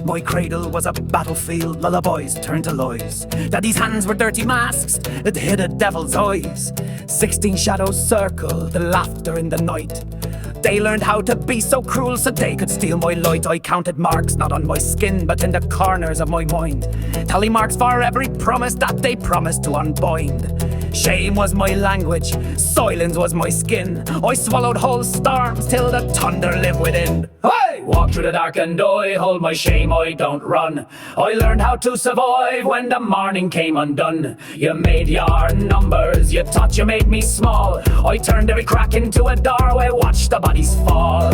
My cradle was a battlefield, lullabies turned to lies. Daddy's hands were dirty masks that hid a devil's eyes. 16 shadows circled the laughter in the night. They learned how to be so cruel so they could steal my light. I counted marks not on my skin but in the corners of my mind. Tally marks for every promise that they promised to unbind. Shame was my language, silence was my skin. I swallowed whole storms till the thunder lived within. Hey! Walk through the dark and I hold my shame, I don't run. I learned how to survive when the morning came undone. You made your numbers, you thought you made me small. I turned every crack into a doorway, watched the bodies fall.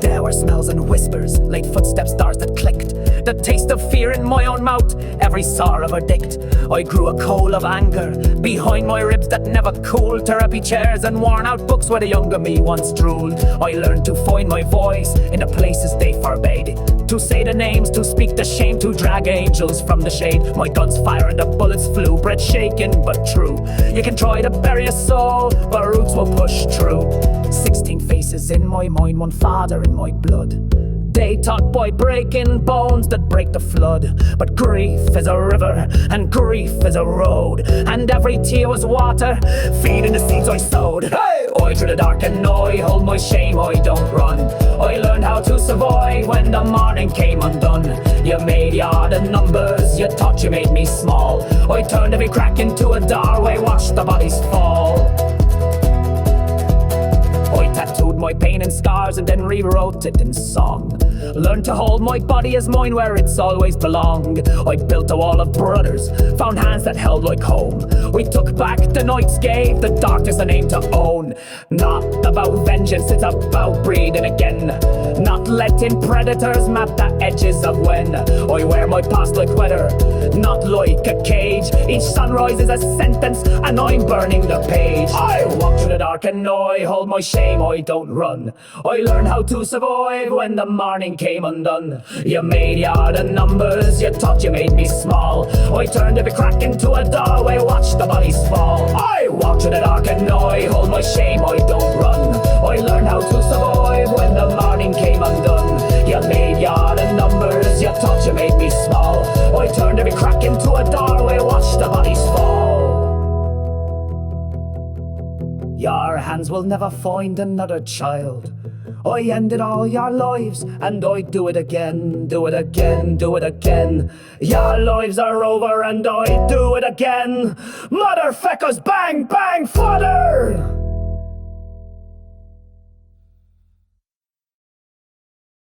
There were smells and whispers, late footsteps, stars that clicked. The taste of fear in my own mouth, every sorrow verdict. I grew a coal of anger behind my ribs that never cooled. Therapy chairs and worn out books where the younger me once drooled. I learned to find my voice in the places they forbade. To say the names, to speak the shame, to drag angels from the shade. My guns fire and the bullets flew, breath shaken but true. You can try to bury a soul, but roots will push through. 16 faces in my mind, one father in my blood. They taught by breaking bones that break the flood. But grief is a river, and grief is a road, and every tear was water, feeding the seeds I sowed. Hey! I through the dark and I hold my shame, I don't run. I learned how to survive when the morning came undone. You made your the numbers, you thought you made me small. I turned every crack into a doorway, watched the bodies fall. I tattooed my pain and scars and then rewrote it in song. Learned to hold my body as mine where it's always belonged. I built a wall of brothers, found hands that held like home. We took back the nights, gave the darkness a name to own. Not about vengeance, it's about breeding again. Not letting predators map the edges of when. I wear my past like weather, not like a cage. Each sunrise is a sentence and I'm burning the page. I walk through the dark and I hold my shame, I don't run. I learned how to survive when the morning came undone. You made your the numbers, you thought you made me small. I turned every crack into a doorway, watched the bodies fall. I walk through the dark and I hold my shame, I don't run. I learned how to survive when the morning came undone. You made your the numbers, you thought you made me small. I turned every crack into a doorway, watched the bodies fall. Your hands will never find another child. I ended all your lives and I do it again, do it again, do it again. Your lives are over and I do it again. Motherfuckers, bang, bang, fodder!